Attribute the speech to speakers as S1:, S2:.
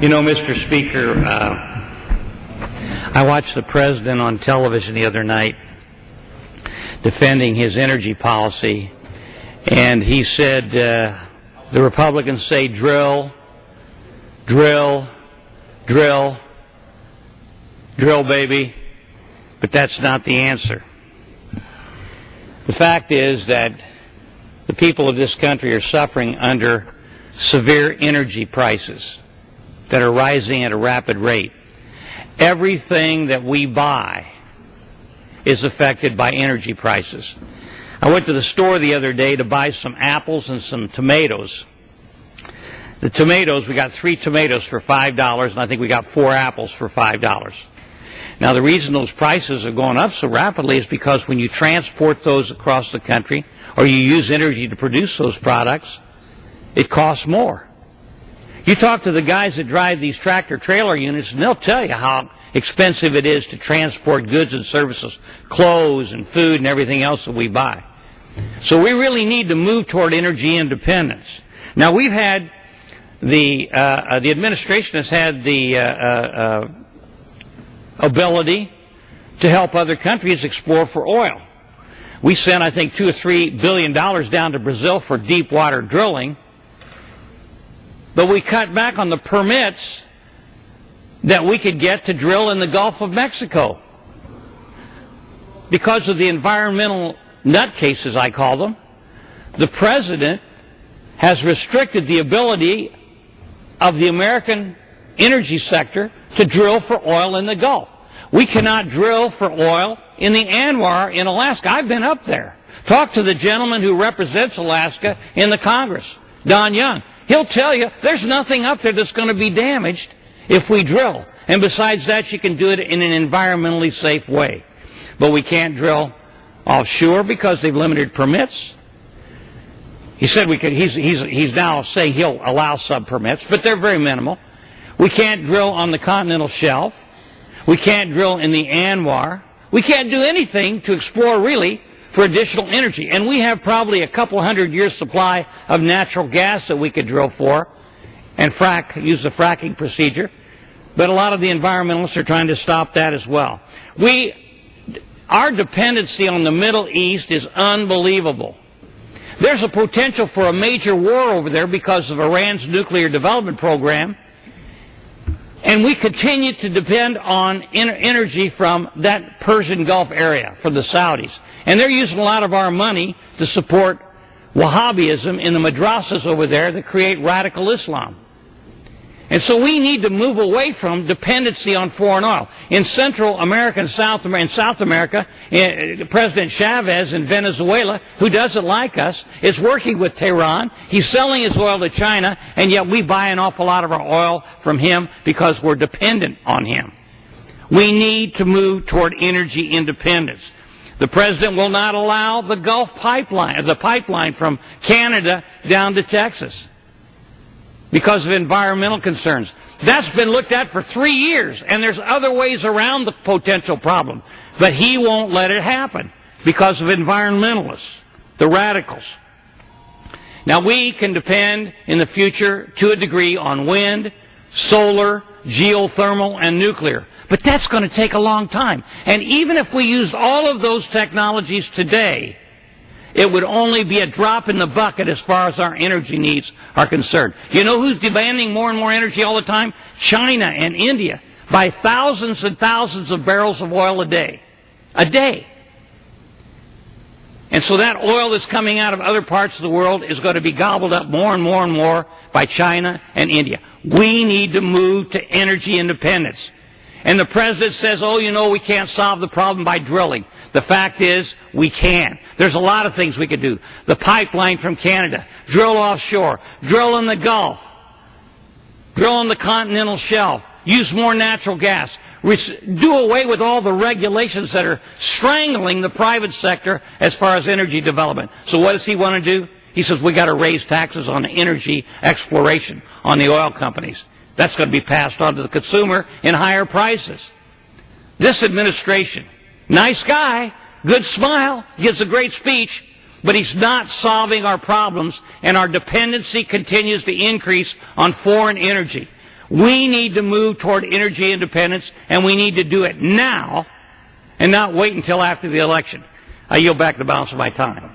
S1: You know, Mr. Speaker, I watched the president on television the other night defending his energy policy, and he said the Republicans say drill, drill, drill, drill, baby, but that's not the answer. The fact is that the people of this country are suffering under severe energy prices that are rising at a rapid rate. Everything that we buy is affected by energy prices. I went to the store the other day to buy some apples and some tomatoes. The tomatoes, we got 3 tomatoes for $5, and I think we got 4 apples for $5. Now, the reason those prices are going up so rapidly is because when you transport those across the country or you use energy to produce those products, it costs more. You talk to the guys that drive these tractor-trailer units, and they'll tell you how expensive it is to transport goods and services, clothes and food and everything else that we buy. So we really need to move toward energy independence. Now, we've had the administration has had the ability to help other countries explore for oil. We sent, I think, $2 or $3 billion down to Brazil for deep water drilling, but we cut back on the permits that we could get to drill in the Gulf of Mexico because of the environmental nutcases, I call them. The president has restricted the ability of the American energy sector to drill for oil in the Gulf. We cannot drill for oil in the Anwar in Alaska. I've been up there. Talk to the gentleman who represents Alaska in the Congress, Don Young. He'll tell you there's nothing up there that's going to be damaged if we drill. And besides that, you can do it in an environmentally safe way. But we can't drill offshore because they've limited permits. He said we could. He's now saying he'll allow sub-permits, but they're very minimal. We can't drill on the continental shelf. We can't drill in the Anwar. We can't do anything to explore really for additional energy. And we have probably a couple hundred years supply of natural gas that we could drill for and use the fracking procedure. But a lot of the environmentalists are trying to stop that as well. Our dependency on the Middle East is unbelievable. There's a potential for a major war over there because of Iran's nuclear development program. And we continue to depend on energy from that Persian Gulf area, from the Saudis. And they're using a lot of our money to support Wahhabism in the madrasas over there that create radical Islam. And so we need to move away from dependency on foreign oil. In Central America and South America, President Chavez in Venezuela, who doesn't like us, is working with Tehran. He's selling his oil to China, and yet we buy an awful lot of our oil from him because we're dependent on him. We need to move toward energy independence. The president will not allow the Gulf pipeline, the pipeline from Canada down to Texas, because of environmental concerns. That's been looked at for 3 years, and there's other ways around the potential problem. But he won't let it happen because of environmentalists, the radicals. Now, we can depend in the future to a degree on wind, solar, geothermal, and nuclear. But that's going to take a long time. And even if we used all of those technologies today, it would only be a drop in the bucket as far as our energy needs are concerned. You know who's demanding more and more energy all the time? China and India, by thousands and thousands of barrels of oil a day. A day. And so that oil that's coming out of other parts of the world is going to be gobbled up more and more and more by China and India. We need to move to energy independence. And the president says, oh, you know, we can't solve the problem by drilling. The fact is, we can. There's a lot of things we could do. The pipeline from Canada, drill offshore, drill in the Gulf, drill on the continental shelf, use more natural gas, do away with all the regulations that are strangling the private sector as far as energy development. So what does he want to do? He says we got to raise taxes on energy exploration, on the oil companies. That's going to be passed on to the consumer in higher prices. This administration, nice guy, good smile, gives a great speech, but he's not solving our problems, and our dependency continues to increase on foreign energy. We need to move toward energy independence, and we need to do it now and not wait until after the election. I yield back the balance of my time.